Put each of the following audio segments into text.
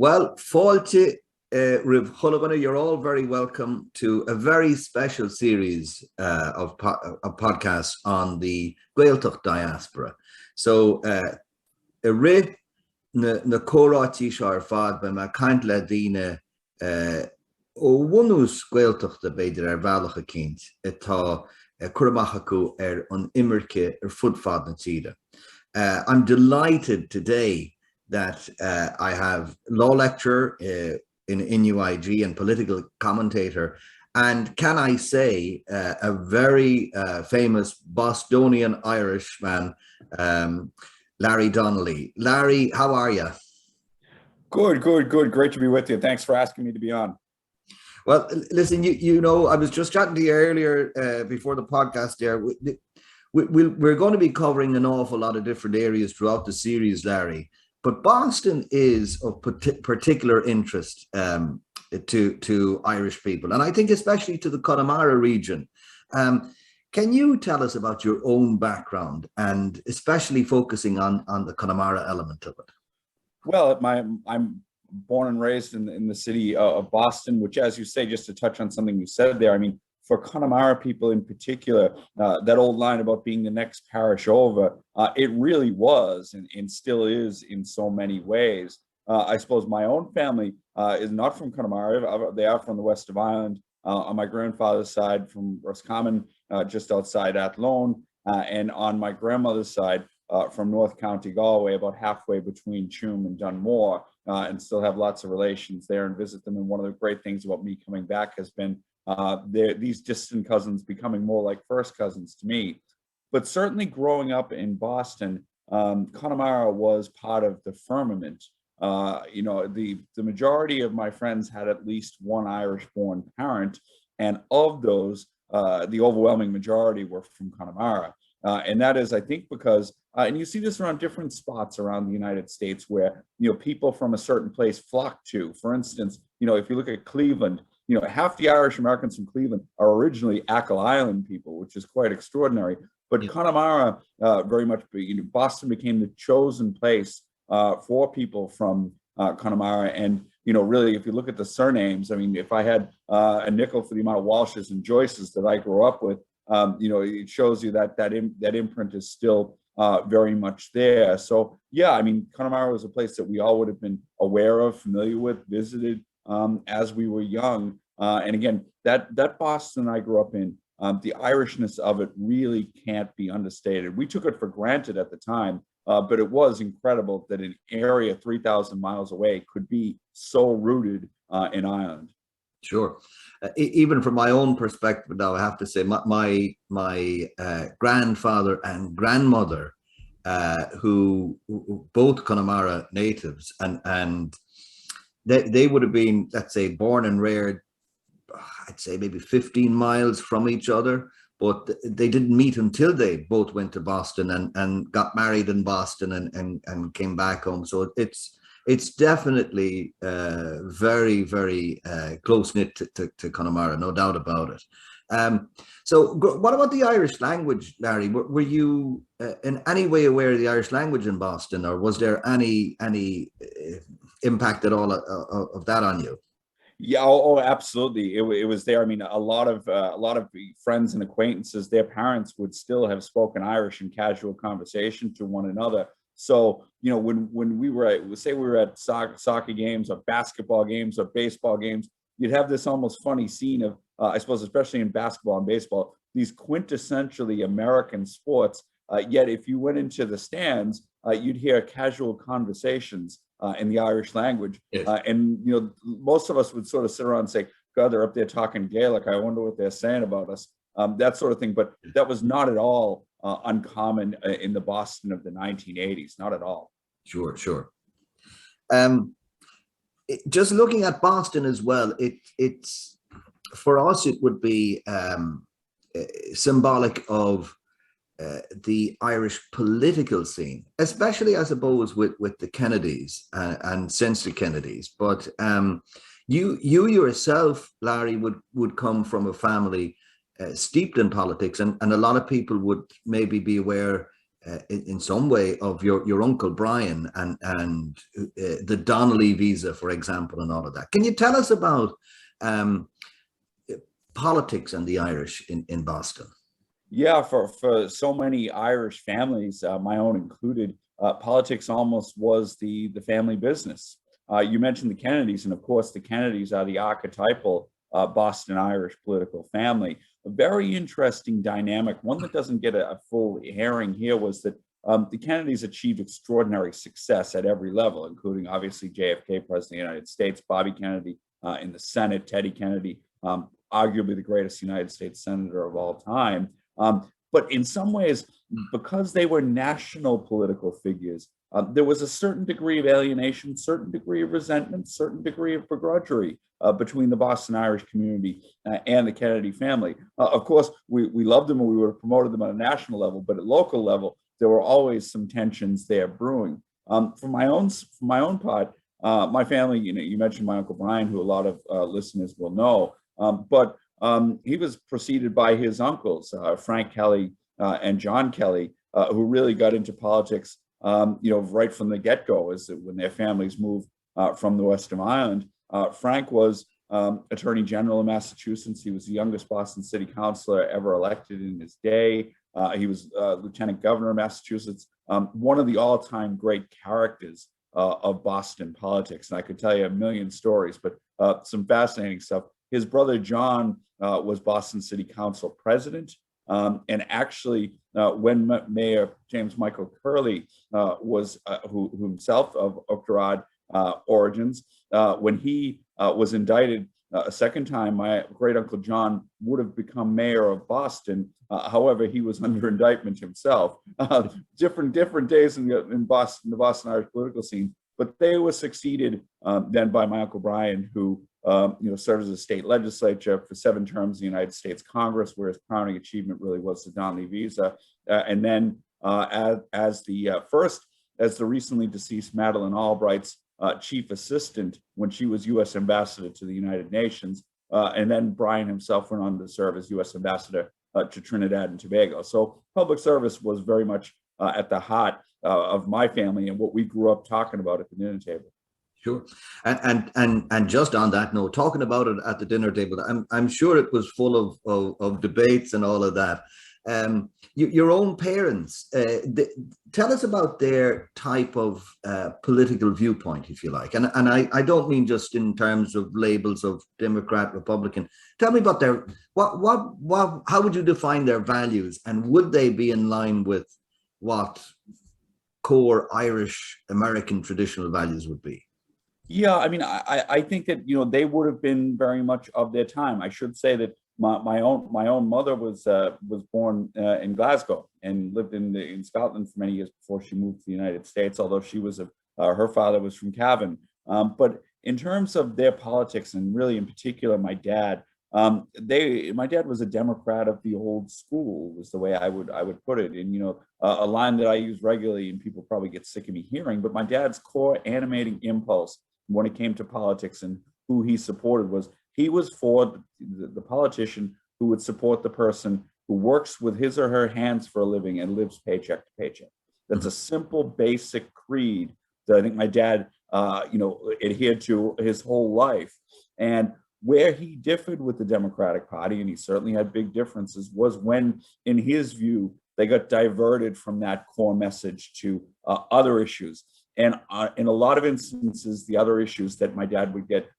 Well, Fáilte Ribh Chulagana, you're all very welcome to a very special series of podcasts on the Gaeltachta Diaspora. So, Ribh na córáití seo ar fad be ma caint le daoine ó bhunús Gaeltachta beidir ar bhealach a cinnt atá cuireamach acu ar an imirce ar fud fad na tíre. I'm delighted today that I have law lecturer in UIG and political commentator, and can I say a very famous Bostonian Irishman, Larry Donnelly. Larry, how are you? Good. Great to be with you. Thanks for asking me to be on. Well, listen, you know, I was just chatting to you earlier before the podcast there. We're going to be covering an awful lot of different areas throughout the series, Larry. But Boston is of particular interest to Irish people, and I think especially to the Conamara region. Can you tell us about your own background and especially focusing on the Conamara element of it? Well, I'm born and raised in the city of Boston, which, as you say, just to touch on something you said there, I mean, for Connemara people in particular, that old line about being the next parish over, it really was and still is in so many ways. I suppose my own family is not from Connemara. They are from the west of Ireland. On my grandfather's side, from Roscommon, just outside Athlone, and on my grandmother's side, from North County Galway, about halfway between Tuam and Dunmore, and still have lots of relations there and visit them. And one of the great things about me coming back has been these distant cousins becoming more like first cousins to me. But certainly growing up in Boston, Conamara was part of the firmament. You know, the majority of my friends had at least one Irish-born parent, and of those, the overwhelming majority were from Conamara. And that is, I think, because, and you see this around different spots around the United States where, you know, people from a certain place flock to. For instance, you know, if you look at Cleveland, you know, half the Irish Americans from Cleveland are originally Achill Island people, which is quite extraordinary. But Conamara, very much, you know, Boston became the chosen place for people from Conamara. And, you know, really, if you look at the surnames, I mean, if I had a nickel for the amount of Walshes and Joyces that I grew up with, you know, it shows you that imprint is still very much there. So, yeah, I mean, Conamara was a place that we all would have been aware of, familiar with, visited as we were young. And again, that Boston I grew up in, the Irishness of it really can't be understated. We took it for granted at the time, but it was incredible that an area 3,000 miles away could be so rooted in Ireland. Sure. Even from my own perspective, now I have to say my grandfather and grandmother, who both Conamara natives, and they would have been, let's say, born and reared, I'd say maybe 15 miles from each other, but they didn't meet until they both went to Boston and got married in Boston and came back home. So it's definitely very, very close-knit to Conamara, no doubt about it. So what about the Irish language, Larry? Were you in any way aware of the Irish language in Boston, or was there any impact at all of that on you? Yeah, oh, absolutely. It was there. I mean, a lot of friends and acquaintances, their parents would still have spoken Irish in casual conversation to one another. So, you know, when we were at soccer games or basketball games or baseball games, you'd have this almost funny scene of, I suppose, especially in basketball and baseball, these quintessentially American sports. Yet if you went into the stands, you'd hear casual conversations in the Irish language. Yes. And, you know, most of us would sort of sit around and say, God, they're up there talking Gaelic. I wonder what they're saying about us, that sort of thing. But that was not at all uncommon in the Boston of the 1980s, not at all. Sure. Just looking at Boston as well, it's for us, it would be symbolic of the Irish political scene, especially, I suppose, with the Kennedys and since the Kennedys. But you yourself, Larry, would come from a family steeped in politics, and a lot of people would maybe be aware in some way of your Uncle Brian and the Donnelly visa, for example, and all of that. Can you tell us about politics and the Irish in Boston? Yeah, for so many Irish families, my own included, politics almost was the family business. You mentioned the Kennedys, and of course, the Kennedys are the archetypal Boston Irish political family. A very interesting dynamic, one that doesn't get a full airing here, was that the Kennedys achieved extraordinary success at every level, including obviously JFK, President of the United States, Bobby Kennedy in the Senate, Teddy Kennedy, arguably the greatest United States senator of all time. But in some ways, because they were national political figures, there was a certain degree of alienation, certain degree of resentment, certain degree of begrudgery between the Boston Irish community and the Kennedy family. Of course, we loved them and we would have promoted them on a national level, but at local level, there were always some tensions there brewing. For my own part, my family, you mentioned my Uncle Brian, who a lot of listeners will know, but he was preceded by his uncles, Frank Kelly and John Kelly, who really got into politics, right from the get-go, as when their families moved from the West of Ireland. Frank was Attorney General of Massachusetts. He was the youngest Boston City Councilor ever elected in his day. He was Lieutenant Governor of Massachusetts, one of the all-time great characters of Boston politics. And I could tell you a million stories, but some fascinating stuff. His brother John was Boston City Council president. And actually, when Mayor James Michael Curley was, who himself of Uachtarad origins, when he was indicted a second time, my great uncle John would have become mayor of Boston. However, he was under indictment himself. Different days in Boston, the Boston Irish political scene, but they were succeeded then by my uncle Brian, who served as a state legislature for 7 terms in the United States Congress, where his crowning achievement really was the Donnelly visa. And then as the recently deceased Madeleine Albright's chief assistant when she was U.S. ambassador to the United Nations. And then Brian himself went on to serve as U.S. ambassador to Trinidad and Tobago. So public service was very much at the heart of my family and what we grew up talking about at the dinner table. Sure, and just on that note, talking about it at the dinner table, I'm sure it was full of debates and all of that. Your own parents, tell us about their type of political viewpoint, if you like, and I don't mean just in terms of labels of Democrat, Republican. Tell me about their how would you define their values, and would they be in line with what core Irish American traditional values would be? Yeah, I mean, I think that they would have been very much of their time. I should say that my own mother was born in Glasgow and lived in Scotland for many years before she moved to the United States. Although she was her father was from Cavan. But in terms of their politics, and really in particular my dad, my dad was a Democrat of the old school, was the way I would put it. And a line that I use regularly, and people probably get sick of me hearing, but my dad's core animating impulse when it came to politics and who he supported was he was for the politician who would support the person who works with his or her hands for a living and lives paycheck to paycheck. That's a simple, basic creed that I think my dad, adhered to his whole life. And where he differed with the Democratic Party, and he certainly had big differences, was when, in his view, they got diverted from that core message to other issues. And in a lot of instances, the other issues that my dad would get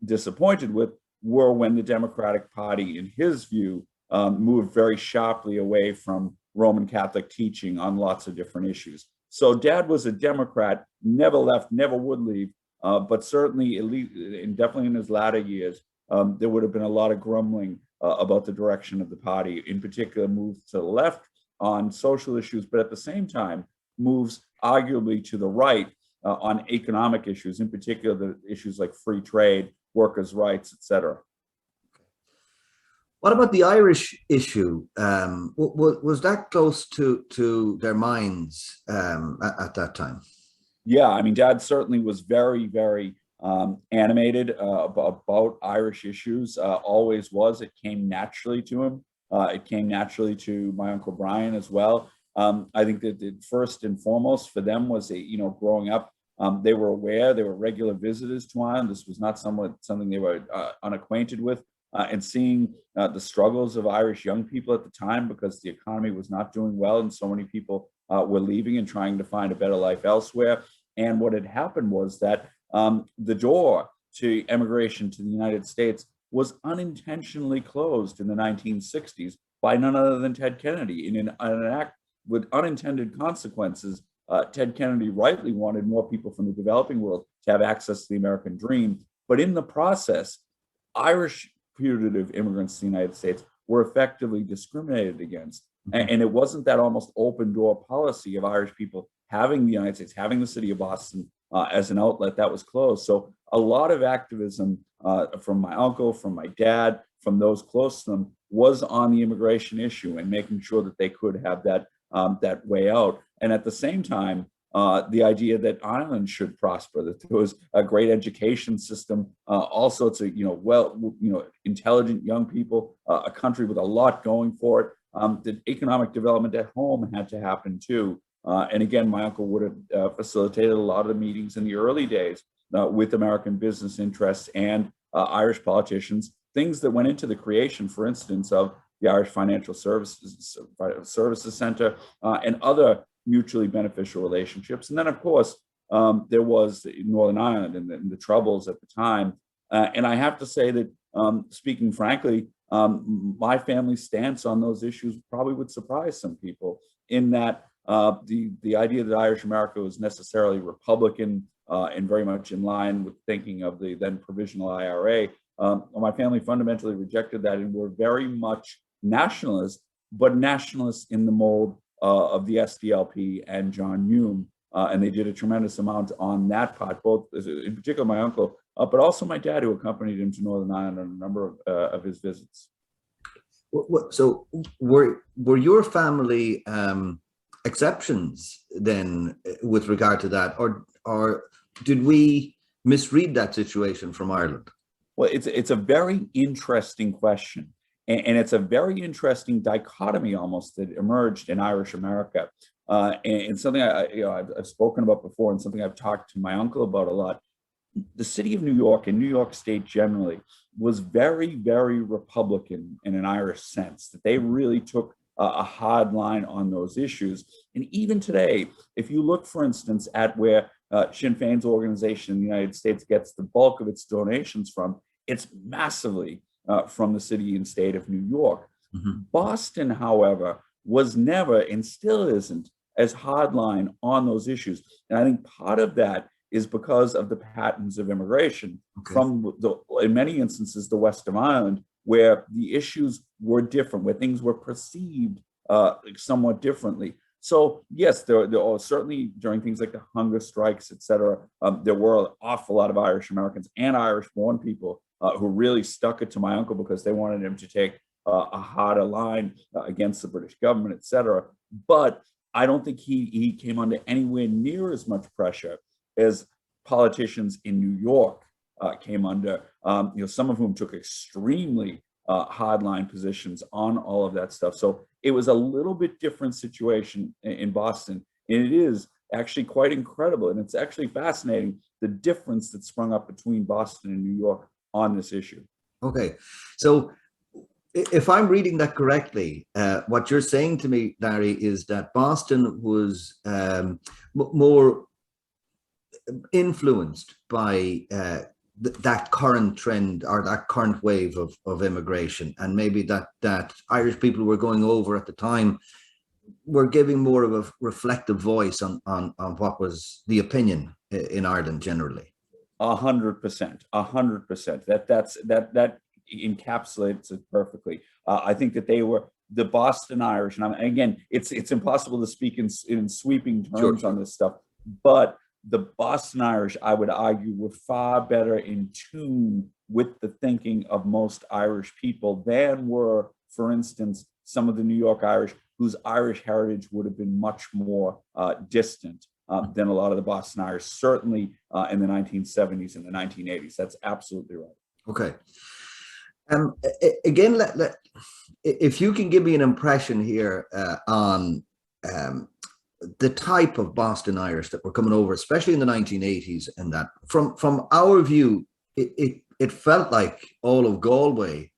disappointed with were when the Democratic Party, in his view, moved very sharply away from Roman Catholic teaching on lots of different issues. So Dad was a Democrat, never left, never would leave, but certainly, at least, and definitely in his latter years, there would have been a lot of grumbling about the direction of the party, in particular moves to the left on social issues, but at the same time, moves arguably to the right on economic issues, in particular the issues like free trade, workers' rights, etc. What about the Irish issue? Was that close to their minds at that time? Yeah, I mean, Dad certainly was very, very animated about Irish issues, always was. It came naturally to him. It came naturally to my Uncle Brian as well. I think that first and foremost for them was growing up, they were aware, they were regular visitors to Ireland. This was not something they were unacquainted with, and seeing the struggles of Irish young people at the time, because the economy was not doing well and so many people were leaving and trying to find a better life elsewhere. And what had happened was that the door to emigration to the United States was unintentionally closed in the 1960s by none other than Ted Kennedy. In an act with unintended consequences, Ted Kennedy rightly wanted more people from the developing world to have access to the American dream. But in the process, Irish putative immigrants to the United States were effectively discriminated against. And it wasn't that almost open door policy of Irish people having the United States, having the city of Boston as an outlet that was closed. So a lot of activism from my uncle, from my dad, from those close to them was on the immigration issue and making sure that they could have that way out. And at the same time, the idea that Ireland should prosper, that there was a great education system, all sorts of, intelligent young people, a country with a lot going for it. The economic development at home had to happen too. And again, my uncle would have facilitated a lot of the meetings in the early days with American business interests and Irish politicians, things that went into the creation, for instance, of the Irish Financial Services Center and other mutually beneficial relationships. And then, of course, there was Northern Ireland and the troubles at the time. And I have to say that, speaking frankly, my family's stance on those issues probably would surprise some people, in that the idea that Irish America was necessarily Republican and very much in line with thinking of the then provisional IRA. My family fundamentally rejected that and were very much nationalists, but nationalists in the mold of the SDLP and John Hume. And they did a tremendous amount on that part, both in particular my uncle, but also my dad, who accompanied him to Northern Ireland on a number of his visits. So were your family exceptions then with regard to that, or did we misread that situation from Ireland? Well, it's a very interesting question, and it's a very interesting dichotomy almost that emerged in Irish America, and something I've spoken about before, and something I've talked to my uncle about a lot. The city of New York and New York State generally was very, very Republican in an Irish sense, that they really took a hard line on those issues. And even today, if you look, for instance, at where Sinn Féin's organization in the United States gets the bulk of its donations from, it's massively from the city and state of New York. Mm-hmm. Boston, however, was never and still isn't as hardline on those issues. And I think part of that is because of the patterns of immigration from in many instances, the west of Ireland, where the issues were different, where things were perceived somewhat differently. So yes, there are certainly during things like the hunger strikes, et cetera, there were an awful lot of Irish Americans and Irish-born people who really stuck it to my uncle because they wanted him to take a harder line against the British government, et cetera. But I don't think he came under anywhere near as much pressure as politicians in New York came under, some of whom took extremely hardline positions on all of that stuff. So it was a little bit different situation in Boston. And it is actually quite incredible. And it's actually fascinating, the difference that sprung up between Boston and New York on this issue. Okay. So if I'm reading that correctly, what you're saying to me, Larry, is that Boston was more influenced by that current trend or that current wave of immigration, and maybe that Irish people were going over at the time were giving more of a reflective voice on what was the opinion in Ireland generally. 100%, 100%. That encapsulates it perfectly. I think that they were the Boston Irish, and again, it's impossible to speak in sweeping terms on this stuff, but the Boston Irish, I would argue, were far better in tune with the thinking of most Irish people than were, for instance, some of the New York Irish, whose Irish heritage would have been much more distant than a lot of the Boston Irish, certainly in the 1970s and the 1980s. That's absolutely right. Okay. Again, if you can give me an impression here on the type of Boston Irish that were coming over, especially in the 1980s, and that from our view, it felt like all of Galway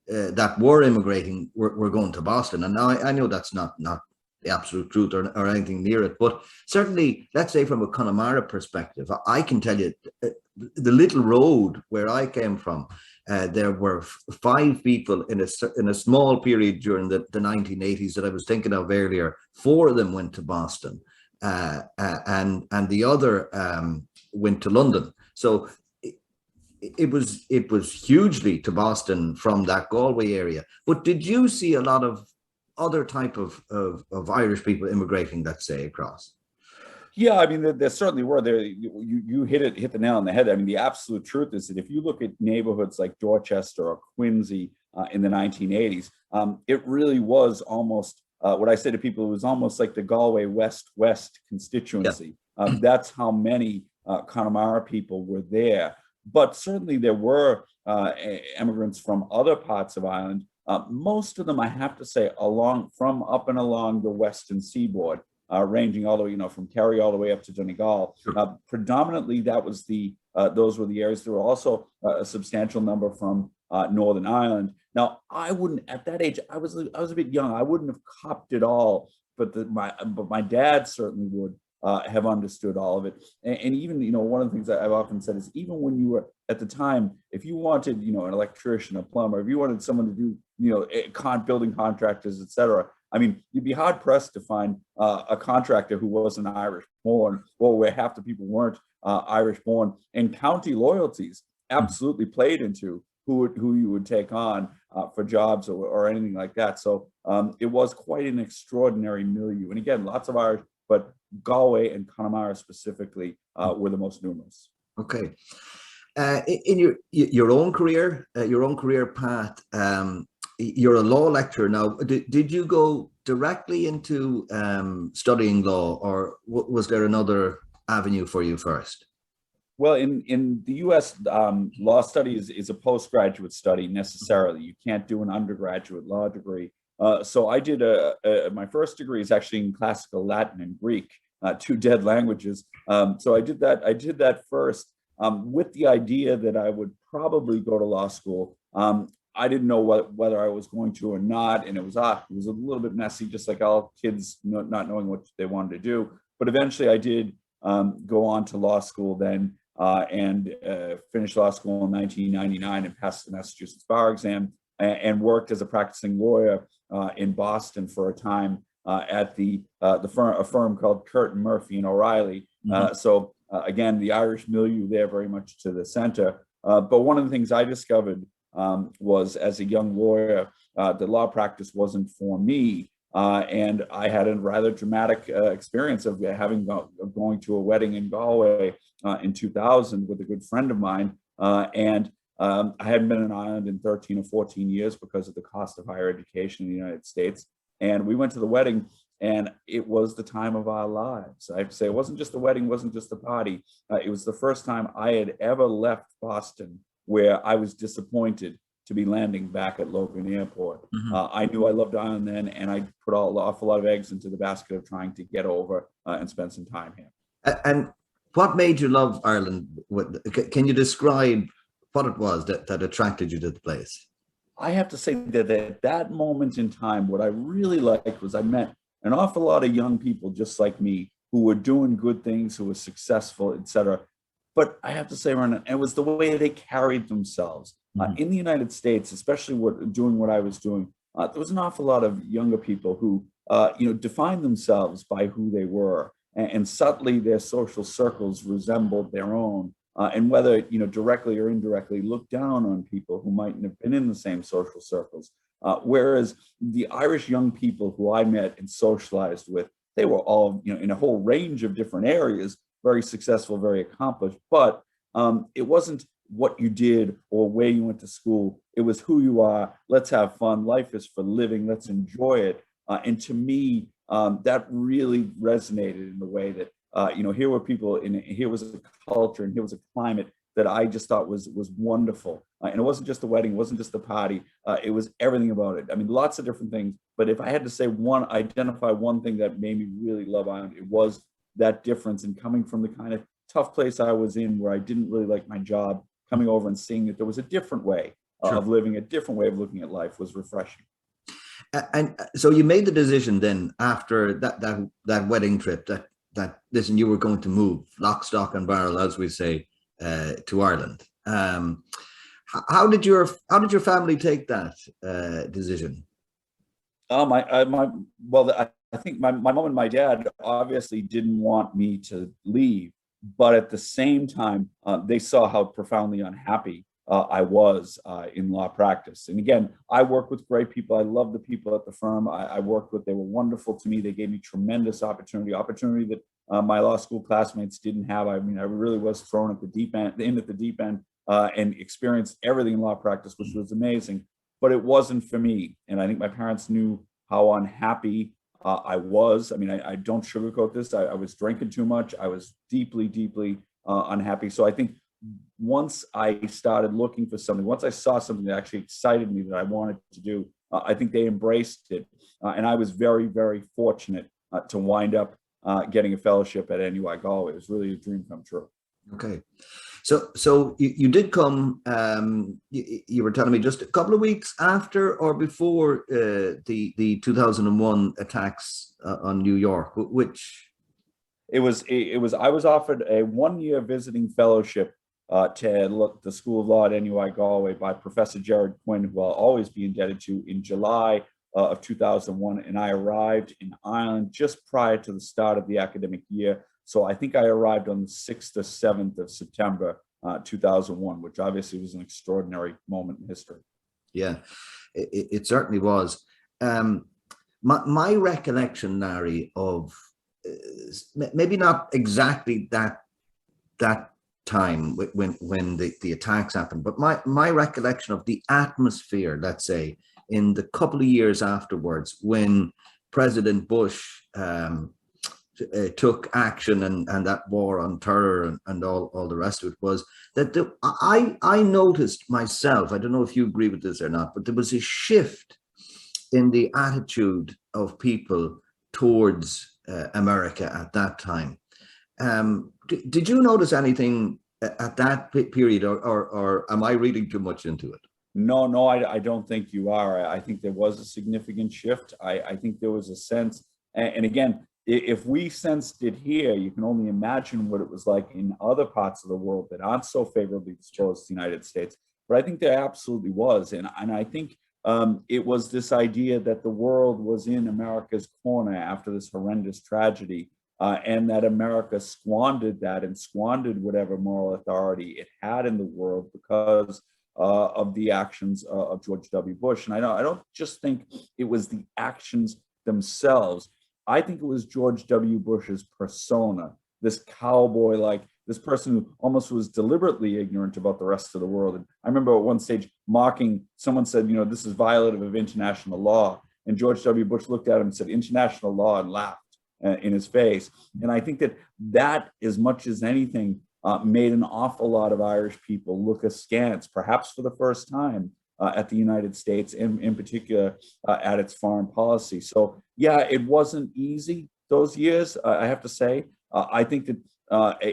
that were immigrating were going to Boston. And now I know that's not the absolute truth or anything near it, but certainly, let's say from a Conamara perspective, I can tell you the little road where I came from, there were 5 people in a small period during the 1980s that I was thinking of earlier. 4 of them went to Boston, and the other went to London. So it was hugely to Boston from that Galway area. But did you see a lot of other type of Irish people immigrating, let's say, across? Yeah, I mean, there certainly were. There, you hit the nail on the head. I mean, the absolute truth is that if you look at neighborhoods like Dorchester or Quincy in the 1980s, it really was almost what I say to people. It was almost like the Galway West constituency. Yeah. That's how many Connemara people were there. But certainly there were immigrants from other parts of Ireland. Most of them, I have to say, up and along the western seaboard. Ranging all the way, from Kerry all the way up to Donegal. Sure. Predominantly, those were the areas. There were also a substantial number from Northern Ireland. Now, I wouldn't, at that age, I was a bit young. I wouldn't have copped it all, but my dad certainly would have understood all of it. And even, one of the things that I've often said is, even when you were at the time, if you wanted, an electrician, a plumber, if you wanted someone to do, building contractors, etc. I mean, you'd be hard pressed to find a contractor who wasn't Irish born, or where half the people weren't Irish born. And county loyalties absolutely played into who you would take on for jobs or anything like that. So it was quite an extraordinary milieu. And again, lots of Irish, but Galway and Conamara specifically were the most numerous. Okay. In your own career path, you're a law lecturer now. Did you go directly into studying law, or was there another avenue for you first? Well, in the U.S., law studies is a postgraduate study necessarily. You can't do an undergraduate law degree. So I did my first degree is actually in classical Latin and Greek, 2 dead languages. So I did that first with the idea that I would probably go to law school. I didn't know whether I was going to or not, and it was a little bit messy, just like all kids not knowing what they wanted to do. But eventually, I did go on to law school then, and finished law school in 1999 and passed the Massachusetts bar exam, and worked as a practicing lawyer in Boston for a time at a firm called Curtin Murphy and O'Reilly. So again, the Irish milieu there very much to the center. But one of the things I discovered was, as a young lawyer, the law practice wasn't for me, and I had a rather dramatic experience of going to a wedding in Galway in 2000 with a good friend of mine, and I hadn't been in Ireland in 13 or 14 years because of the cost of higher education in the United States. And we went to the wedding, and it was the time of our lives. I have to say, it wasn't just the wedding, wasn't just the party. It was the first time I had ever left Boston where I was disappointed to be landing back at Logan Airport. I knew I loved Ireland then, and I put an awful lot of eggs into the basket of trying to get over and spend some time here. And what made you love Ireland? Can you describe what it was that attracted you to the place? I have to say that at that moment in time, what I really liked was I met an awful lot of young people just like me who were doing good things, who were successful, etc. But I have to say, Ron, it was the way they carried themselves. In the United States, especially doing what I was doing, there was an awful lot of younger people who, defined themselves by who they were, and subtly their social circles resembled their own. And whether, directly or indirectly, looked down on people who mightn't have been in the same social circles. Whereas the Irish young people who I met and socialized with, they were all, in a whole range of different areas, very successful, very accomplished. But it wasn't what you did or where you went to school. It was who you are. Let's have fun. Life is for living. Let's enjoy it. And to me, that really resonated in the way that, here were people, here was a culture, and here was a climate that I just thought was wonderful. And it wasn't just the wedding, it wasn't just the party, it was everything about it. I mean, lots of different things. But if I had to say identify one thing that made me really love Ireland, it was that difference in coming from the kind of tough place I was in, where I didn't really like my job, coming over and seeing that there was a different way of living, a different way of looking at life was refreshing. And so you made the decision then after that wedding trip that listen, you were going to move lock, stock, and barrel, as we say, to Ireland. How did your family take that decision? I think my mom and my dad obviously didn't want me to leave, but at the same time, they saw how profoundly unhappy I was in law practice. And again, I work with great people. I love the people at the firm I worked with. They were wonderful to me. They gave me tremendous opportunity that my law school classmates didn't have. I mean, I really was thrown at the deep end, and experienced everything in law practice, which was amazing. But it wasn't for me. And I think my parents knew how unhappy I was. I mean, I don't sugarcoat this. I was drinking too much. I was deeply, deeply unhappy. So I think once I started looking for something, once I saw something that actually excited me that I wanted to do, I think they embraced it. And I was very, very fortunate to wind up getting a fellowship at NUI Galway. It was really a dream come true. Okay. So you did come, you were telling me just a couple of weeks after or before the 2001 attacks on New York, which? I was offered a 1-year visiting fellowship to the School of Law at NUI Galway by Professor Jared Quinn, who I'll always be indebted to, in July of 2001. And I arrived in Ireland just prior to the start of the academic year. So I think I arrived on the 6th or 7th of September, 2001, which obviously was an extraordinary moment in history. Yeah, it certainly was. My recollection, Larry, of maybe not exactly that time when the attacks happened, but my recollection of the atmosphere, let's say, in the couple of years afterwards, when President Bush took action and that war on terror and all the rest of it, was that I noticed myself, I don't know if you agree with this or not, but there was a shift in the attitude of people towards America at that time. Did you notice anything at that period, or am I reading too much into it? No, I don't think you are. I think there was a significant shift. I think there was a sense, and again, if we sensed it here, you can only imagine what it was like in other parts of the world that aren't so favorably disposed to the United States. But I think there absolutely was. And I think it was this idea that the world was in America's corner after this horrendous tragedy, and that America squandered that and squandered whatever moral authority it had in the world because of the actions of George W. Bush. And I don't just think it was the actions themselves. I think it was George W. Bush's persona, this cowboy, like this person who almost was deliberately ignorant about the rest of the world. And I remember at one stage mocking, someone said, this is violative of international law. And George W. Bush looked at him and said, international law, and laughed in his face. And I think that as much as anything made an awful lot of Irish people look askance, perhaps for the first time, at the United States, in particular at its foreign policy. So yeah, it wasn't easy those years, I have to say. I think that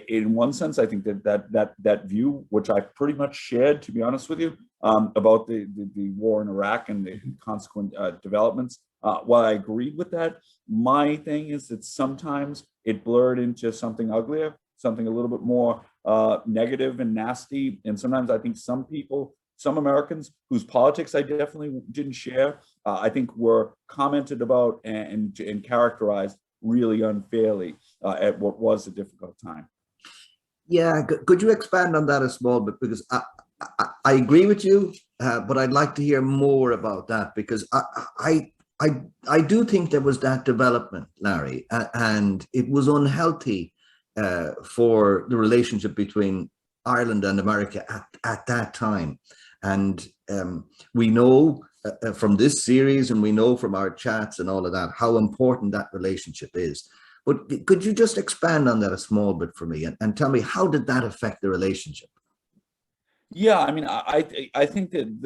in one sense, I think that view, which I pretty much shared, to be honest with you, about the war in Iraq and the consequent developments, while I agreed with that, my thing is that sometimes it blurred into something uglier, something a little bit more negative and nasty. And sometimes I think some Americans whose politics I definitely didn't share, I think were commented about and characterized really unfairly at what was a difficult time. Yeah, could you expand on that a small bit? Because I agree with you, but I'd like to hear more about that, because I do think there was that development, Larry, and it was unhealthy for the relationship between Ireland and America at that time. And we know from this series, and we know from our chats and all of that, how important that relationship is. But could you just expand on that a small bit for me and tell me, how did that affect the relationship? Yeah, I mean, I think that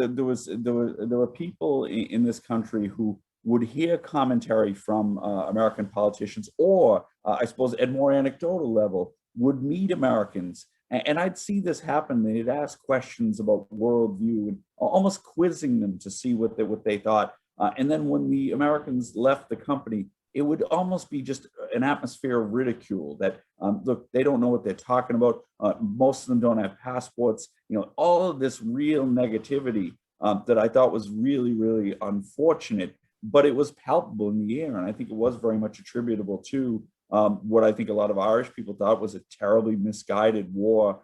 there were people in this country who would hear commentary from American politicians, or I suppose at more anecdotal level, would meet Americans, and I'd see this happen. They'd ask questions about worldview and almost quizzing them to see what they thought. And then when the Americans left the company, it would almost be just an atmosphere of ridicule that, look, they don't know what they're talking about. Most of them don't have passports. All of this real negativity that I thought was really, really unfortunate, but it was palpable in the air. And I think it was very much attributable to what I think a lot of Irish people thought was a terribly misguided war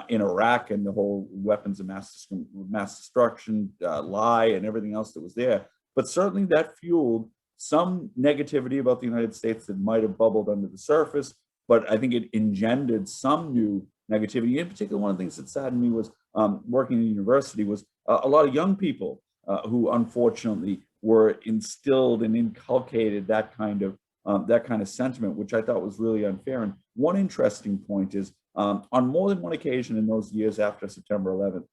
in Iraq, and the whole weapons of mass destruction lie and everything else that was there. But certainly that fueled some negativity about the United States that might have bubbled under the surface, but I think it engendered some new negativity. In particular, one of the things that saddened me was working in university was a lot of young people who unfortunately were instilled and inculcated that kind of sentiment, which I thought was really unfair. And one interesting point is on more than one occasion in those years after September 11th,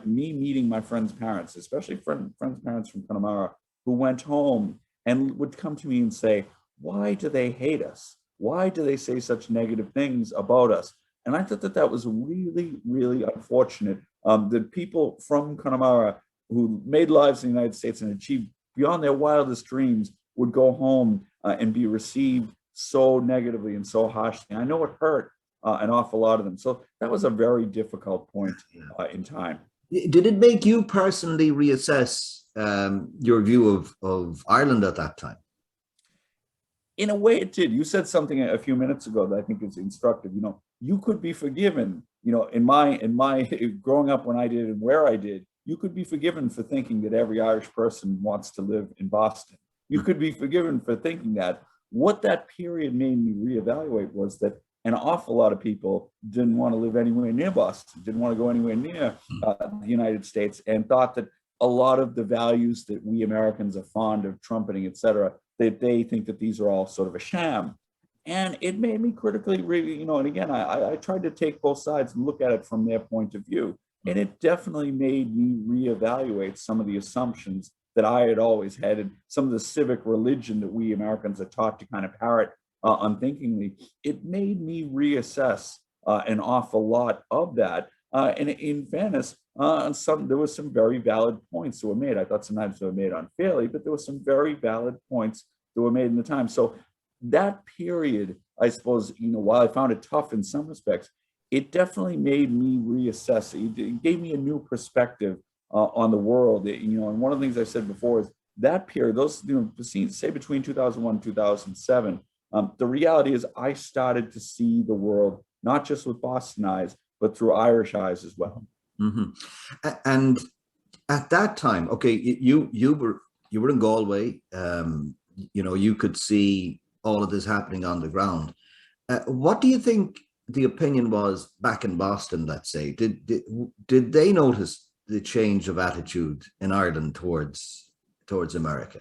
me meeting my friends' parents, especially friends' parents from Conamara, who went home and would come to me and say, why do they hate us? Why do they say such negative things about us? And I thought that was really, really unfortunate. That people from Conamara who made lives in the United States and achieved beyond their wildest dreams would go home and be received so negatively and so harshly. And I know it hurt an awful lot of them. So that was a very difficult point in time. Did it make you personally reassess your view of Ireland at that time? In a way, it did. You said something a few minutes ago that I think is instructive. You could be forgiven. In my growing up when I did and where I did, you could be forgiven for thinking that every Irish person wants to live in Boston. You could be forgiven for thinking that. What that period made me reevaluate was that an awful lot of people didn't want to live anywhere near Boston, didn't want to go anywhere near the United States, and thought that a lot of the values that we Americans are fond of trumpeting, et cetera, that they think that these are all sort of a sham. And it made me critically, really, and again, I tried to take both sides and look at it from their point of view. And it definitely made me reevaluate some of the assumptions that I had always had, and some of the civic religion that we Americans are taught to kind of parrot unthinkingly. It made me reassess an awful lot of that. And in fairness, there was some very valid points that were made. I thought sometimes they were made unfairly, but there were some very valid points that were made in the time. So that period, I suppose, while I found it tough in some respects, it definitely made me reassess. It gave me a new perspective on the world. And one of the things I said before is that period, those, say between 2001 and 2007, the reality is I started to see the world, not just with Boston eyes, but through Irish eyes as well. Mm-hmm. And at that time, okay, you were in Galway. You could see all of this happening on the ground. What do you think the opinion was back in Boston? Let's say, did they notice the change of attitude in Ireland towards America?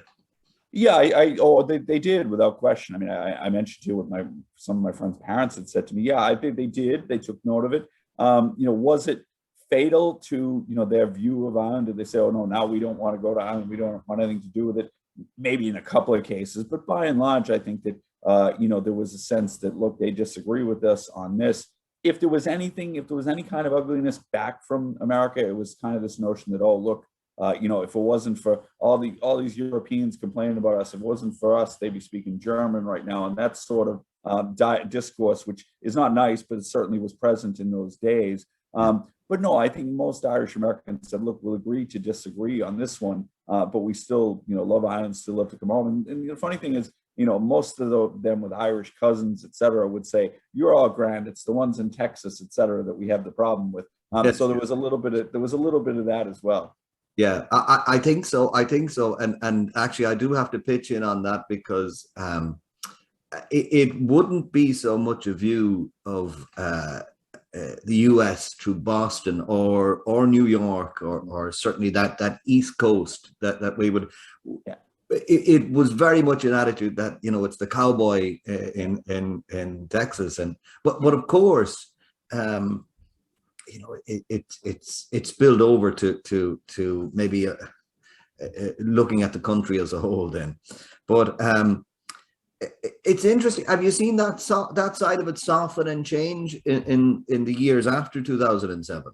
Yeah, they did without question. I mean, I mentioned to you what some of my friends' parents had said to me. Yeah, I think they did. They took note of it. Was it fatal to their view of Ireland? Did they say, "Oh no, now we don't want to go to Ireland. We don't want anything to do with it"? Maybe in a couple of cases, but by and large, I think that there was a sense that, look, they disagree with us on this. If there was any kind of ugliness back from America, it was kind of this notion that, oh, look, if it wasn't for all these Europeans complaining about us, if it wasn't for us, they'd be speaking German right now. And that sort of discourse, which is not nice, but it certainly was present in those days. But no, I think most Irish Americans said, look, we'll agree to disagree on this one, but we still, love Ireland, still love to come home. And the funny thing is, most of them with Irish cousins, et cetera, would say, you're all grand. It's the ones in Texas, et cetera, that we have the problem with. So there was a little bit of that as well. Yeah, I think so. And actually, I do have to pitch in on that because it wouldn't be so much a view of the US through Boston or New York or certainly that East Coast that we would. Yeah. It was very much an attitude that it's the cowboy in Texas, but of course it spilled over to maybe looking at the country as a whole then. But it's interesting. Have you seen that side of it soften and change in the years after 2007?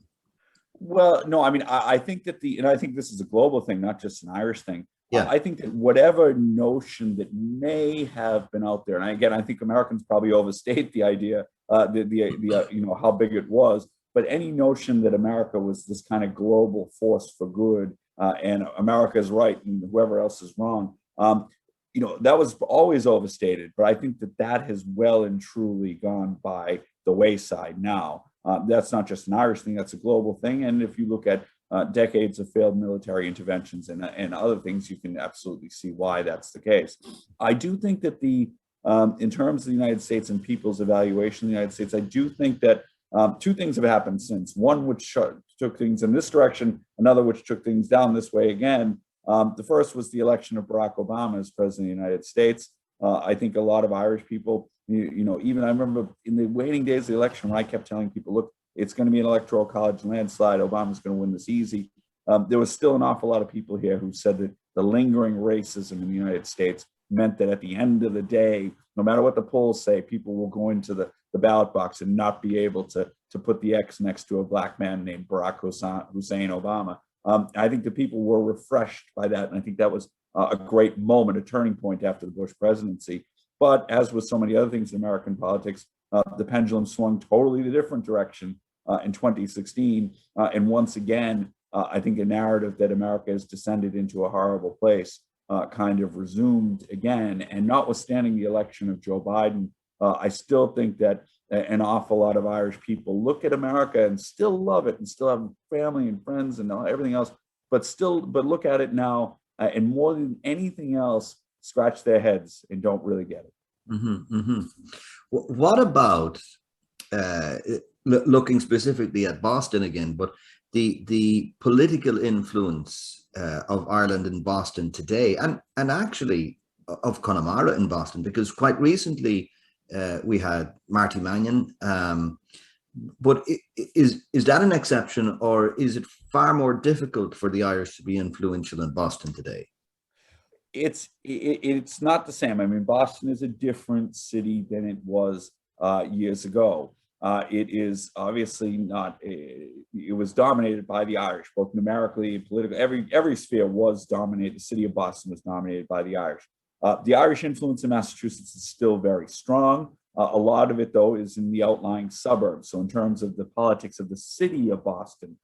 Well, no, I mean, I think that and I think this is a global thing, not just an Irish thing. Yeah. I think that whatever notion that may have been out there, and again, I think Americans probably overstate the idea, how big it was, but any notion that America was this kind of global force for good, and America is right and whoever else is wrong, that was always overstated. But I think that has well and truly gone by the wayside now. That's not just an Irish thing, that's a global thing. And if you look at decades of failed military interventions and other things, you can absolutely see why that's the case. I do think that in terms of the United States and people's evaluation of the United States, I do think that two things have happened since. One which took things in this direction, another which took things down this way again. The first was the election of Barack Obama as president of the United States. I think a lot of Irish people, even I remember in the waiting days of the election when I kept telling people, look, it's going to be an electoral college landslide. Obama's going to win this easy. There was still an awful lot of people here who said that the lingering racism in the United States meant that at the end of the day, no matter what the polls say, people will go into the ballot box and not be able to put the X next to a black man named Barack Hussein Obama. I think the people were refreshed by that. And I think that was a great moment, a turning point after the Bush presidency. But as with so many other things in American politics, the pendulum swung totally the different direction in 2016. And once again, I think a narrative that America has descended into a horrible place kind of resumed again. And notwithstanding the election of Joe Biden, I still think that an awful lot of Irish people look at America and still love it and still have family and friends and everything else, but look at it now and more than anything else, scratch their heads and don't really get it. Mm-hmm, mm-hmm. What about looking specifically at Boston again, but the political influence of Ireland in Boston today, and actually of Connemara in Boston, because quite recently we had Marty Mannion. But is that an exception, or is it far more difficult for the Irish to be influential in Boston today? It's not the same. I mean, Boston is a different city than it was years ago. It is obviously not. It was dominated by the Irish, both numerically and politically. Every sphere was dominated. The city of Boston was dominated by the Irish. The Irish influence in Massachusetts is still very strong. A lot of it, though, is in the outlying suburbs. So in terms of the politics of the city of Boston,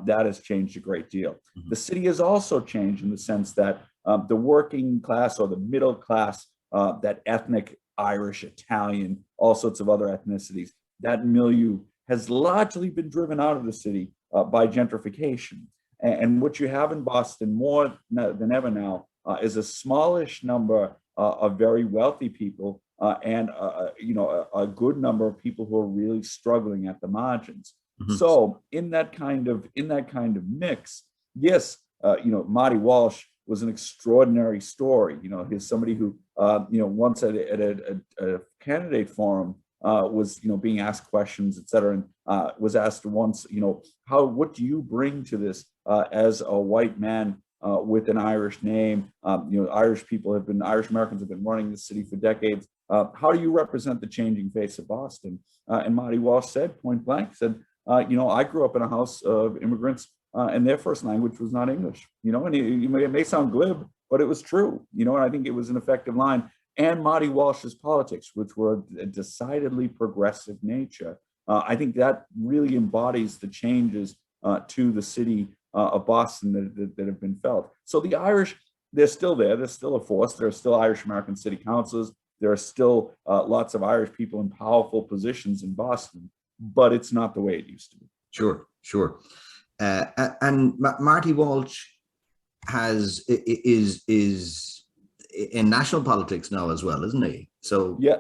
that has changed a great deal. Mm-hmm. The city has also changed in the sense that the working class or the middle class, that ethnic Irish, Italian, all sorts of other ethnicities, that milieu has largely been driven out of the city by gentrification. And what you have in Boston more than ever now is a smallish number of very wealthy people and a good number of people who are really struggling at the margins. Mm-hmm. So in that kind of mix, yes, Marty Walsh was an extraordinary story. He's somebody who once at a candidate forum was being asked questions, et cetera, and was asked once, what do you bring to this as a white man with an Irish name? Irish Americans have been running the city for decades. How do you represent the changing face of Boston? And Marty Walsh said, point blank, I grew up in a house of immigrants and their first language was not English, and it may sound glib, but it was true, and I think it was an effective line. And Marty Walsh's politics, which were a decidedly progressive nature, I think that really embodies the changes to the city of Boston that have been felt. So the Irish, they're still there. They're still a force. There are still Irish American city councils. There are still lots of Irish people in powerful positions in Boston, but it's not the way it used to be. Sure. And Marty Walsh is in national politics now as well, isn't he? So yeah,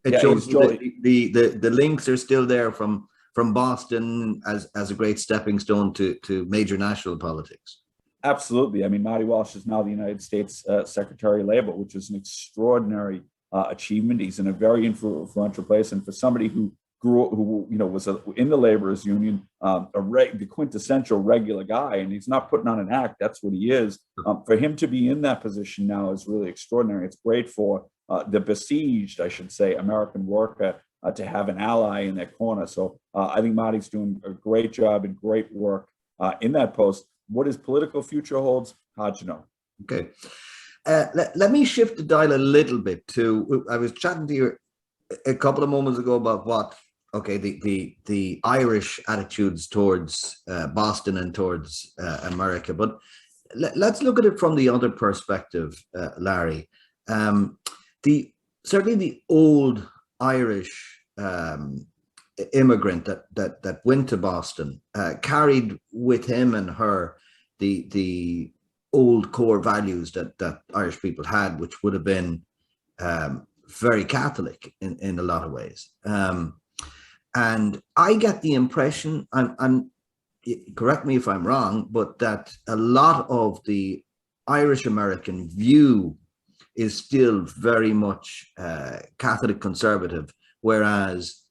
it shows the links are still there from Boston as a great stepping stone to major national politics. Absolutely. I mean, Marty Walsh is now the United States Secretary of Labor, which is an extraordinary achievement. He's in a very influential place, and for somebody who who was in the laborers union, the quintessential regular guy, and he's not putting on an act. That's what he is. For him to be in that position now is really extraordinary. It's great for the besieged, I should say, American worker to have an ally in their corner. So I think Marty's doing a great job and great work in that post. What his political future holds, hard to know. Okay. Let me shift the dial a little bit to, I was chatting to you a couple of moments ago about the Irish attitudes towards Boston and towards America, but let's look at it from the other perspective, Larry. Certainly the old Irish immigrant that went to Boston carried with him and her the old core values that Irish people had, which would have been very Catholic in a lot of ways. And I get the impression, and correct me if I'm wrong, but that a lot of the Irish American view is still very much Catholic conservative, whereas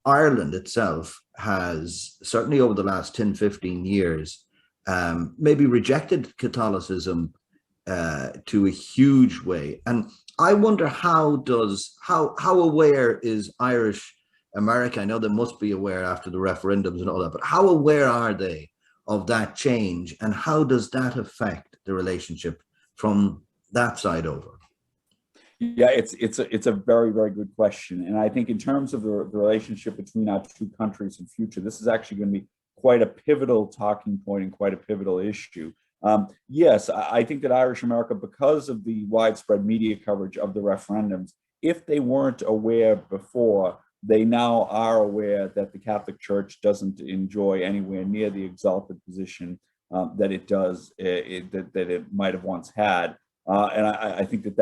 Ireland itself has, certainly over the last 10, 15 years, maybe rejected Catholicism to a huge way. And I wonder how aware is Irish America? I know they must be aware after the referendums and all that, but how aware are they of that change, and how does that affect the relationship from that side over? Yeah, it's a very, very good question. And I think in terms of the relationship between our two countries in future, this is actually going to be quite a pivotal talking point and quite a pivotal issue. Yes, I think that Irish America, because of the widespread media coverage of the referendums, if they weren't aware before, they now are aware that the Catholic Church doesn't enjoy anywhere near the exalted position that it does, that it might have once had. And I think that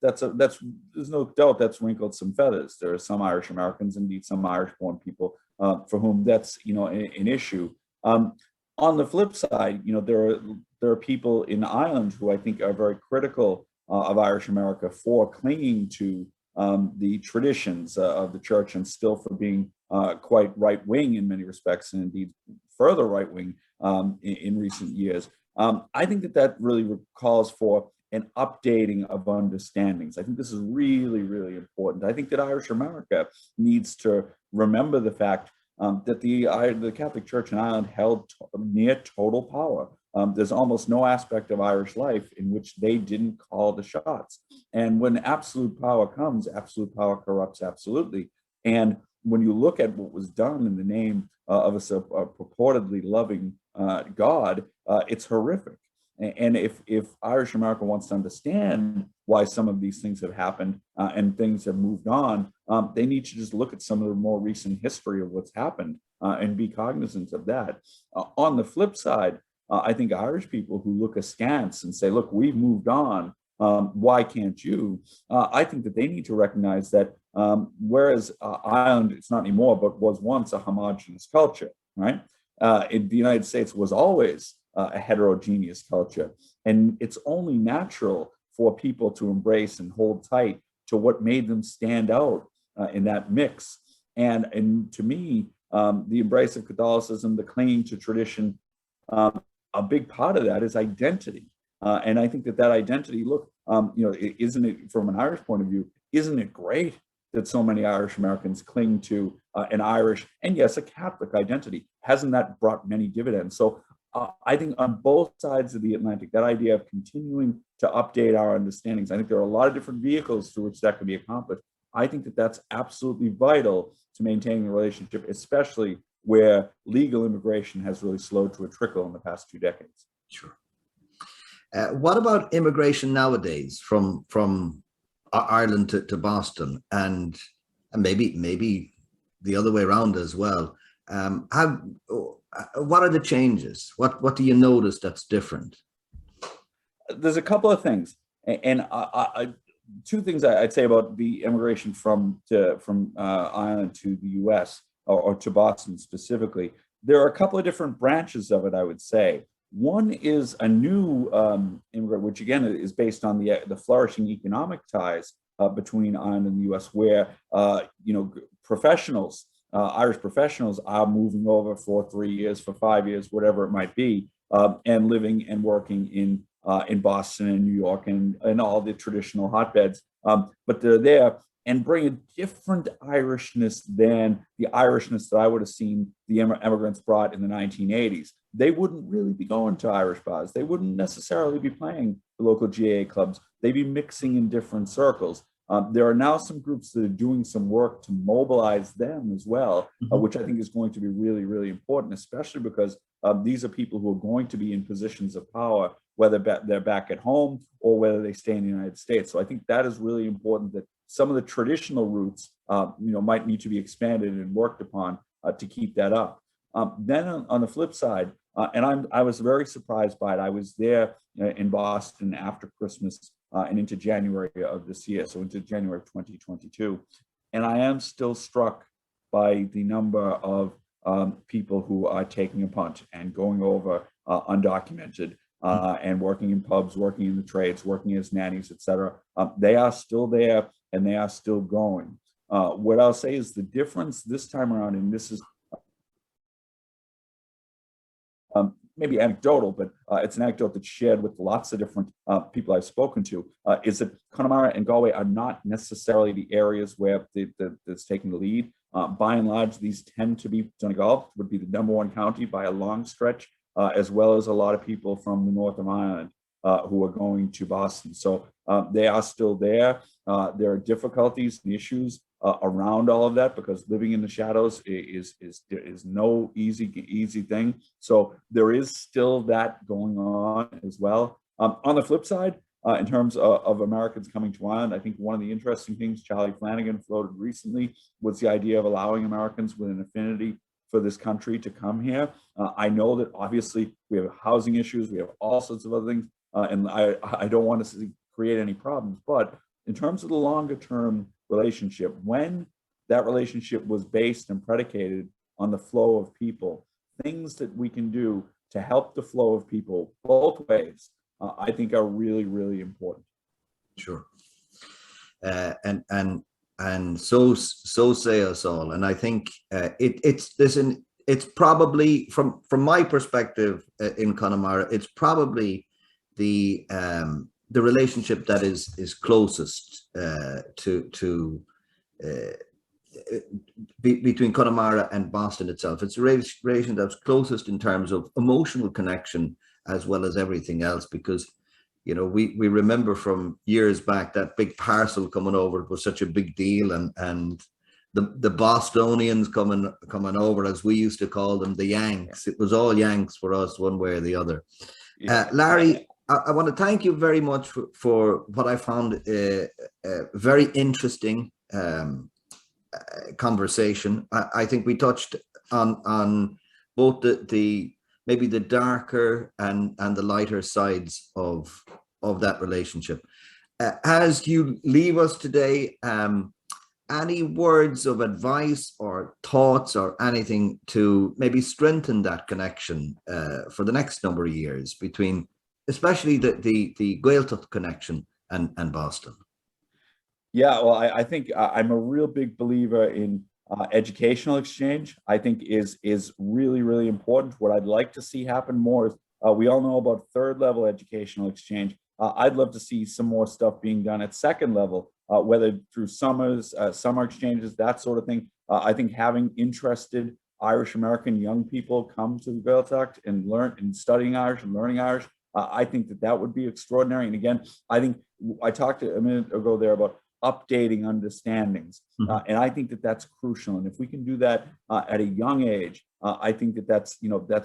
that's there's no doubt that's wrinkled some feathers. There are some Irish Americans, indeed some Irish-born people, for whom that's an issue. On the flip side, there are people in Ireland who I think are very critical of Irish America for clinging to the traditions of the church, and still for being quite right-wing in many respects, and indeed further right-wing in recent years. I think that really calls for an updating of understandings. I think this is really, really important. I think that Irish America needs to remember the fact that the Catholic Church in Ireland held near total power. There's almost no aspect of Irish life in which they didn't call the shots. And when absolute power comes, absolute power corrupts absolutely. And when you look at what was done in the name of a purportedly loving God, it's horrific. And if Irish America wants to understand why some of these things have happened and things have moved on, they need to just look at some of the more recent history of what's happened and be cognizant of that. On the flip side, I think Irish people who look askance and say, look, we've moved on, why can't you? I think that they need to recognize that whereas Ireland, it's not anymore, but was once a homogenous culture, right? In the United States was always a heterogeneous culture. And it's only natural for people to embrace and hold tight to what made them stand out in that mix. And to me, the embrace of Catholicism, the clinging to tradition, a big part of that is identity. And I think that identity, look, isn't it, from an Irish point of view, isn't it great that so many Irish Americans cling to an Irish and yes, a Catholic identity? Hasn't that brought many dividends? So I think on both sides of the Atlantic, that idea of continuing to update our understandings, I think there are a lot of different vehicles through which that can be accomplished. I think that that's absolutely vital to maintaining the relationship, especially where legal immigration has really slowed to a trickle in the past 2 decades. Sure. What about immigration nowadays from Ireland to Boston, and maybe the other way around as well? What are the changes? What do you notice that's different? There's a couple of things, and two things I'd say about the immigration from Ireland to the U.S. or to Boston specifically. There are a couple of different branches of it, I would say. One is a new immigrant, which again is based on the flourishing economic ties between Ireland and the US, where professionals, Irish professionals, are moving over for 3 years, for 5 years, whatever it might be, and living and working in Boston and New York and all the traditional hotbeds. But they're there and bring a different Irishness than the Irishness that I would have seen the immigrants brought in the 1980s. They wouldn't really be going to Irish bars. They wouldn't necessarily be playing the local GAA clubs. They'd be mixing in different circles. There are now some groups that are doing some work to mobilize them as well, which I think is going to be really, really important, especially because these are people who are going to be in positions of power, whether they're back at home or whether they stay in the United States. So I think that is really important, that some of the traditional routes, might need to be expanded and worked upon to keep that up. Then on the flip side, and I was very surprised by it. I was there in Boston after Christmas and into January of this year, so into January of 2022. And I am still struck by the number of people who are taking a punt and going over undocumented and working in pubs, working in the trades, working as nannies, etc. They are still there and they are still going. What I'll say is the difference this time around, and this is maybe anecdotal, but it's an anecdote that's shared with lots of different people I've spoken to, is that Connemara and Galway are not necessarily the areas where that's taking the lead. By and large, these tend to be, Donegal would be the #1 county by a long stretch, as well as a lot of people from the north of Ireland who are going to Boston. So they are still there. There are difficulties and issues around all of that, because living in the shadows is no easy thing. So there is still that going on as well. On the flip side, in terms of Americans coming to Ireland, I think one of the interesting things Charlie Flanagan floated recently was the idea of allowing Americans with an affinity for this country to come here. I know that obviously we have housing issues, we have all sorts of other things, and I don't want to create any problems, but in terms of the longer term relationship, when that relationship was based and predicated on the flow of people, things that we can do to help the flow of people both ways, I think are really, really important. Sure. And so say us all. And I think it's probably from my perspective in Conamara, it's probably the relationship that is closest between Connemara and Boston itself. It's a relation that's closest in terms of emotional connection as well as everything else, because we remember from years back that big parcel coming over. It was such a big deal, and the Bostonians coming over, as we used to call them, the Yanks. It was all Yanks for us, one way or the other. Larry, I want to thank you very much for what I found a very interesting conversation. I think we touched on both the maybe the darker and the lighter sides of that relationship. As you leave us today, any words of advice or thoughts or anything to maybe strengthen that connection for the next number of years between, especially the Gaeltacht connection and Boston? Yeah, well, I think I'm a real big believer in educational exchange. I think is really, really important. What I'd like to see happen more is we all know about third level educational exchange. I'd love to see some more stuff being done at second level, whether through summer exchanges, that sort of thing. I think having interested Irish American young people come to Gaeltacht and learn and studying Irish and learning Irish, I think that would be extraordinary. And again, I think I talked a minute ago there about updating understandings. And I think that's crucial. And if we can do that at a young age, I think that's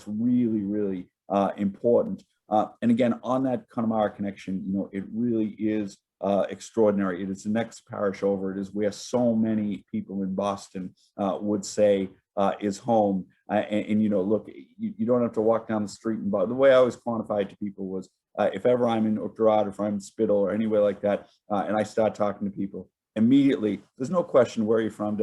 really, really important. And again, on that Conamara connection, it really is extraordinary. It is the next parish over. It is where so many people in Boston would say is home. And look, you don't have to walk down the street. And the way I always quantify it to people was, if ever I'm in Uachtarad, if I'm in Spittle or anywhere like that, and I start talking to people, immediately, there's no question where you're from.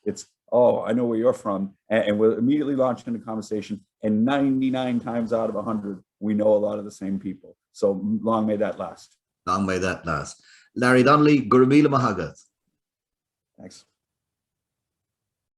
It's, oh, I know where you're from. And we'll immediately launch into conversation. And 99 times out of 100, we know a lot of the same people. So long may that last. Long may that last. Larry Donnelly, Gurumila Mahagat. Thanks.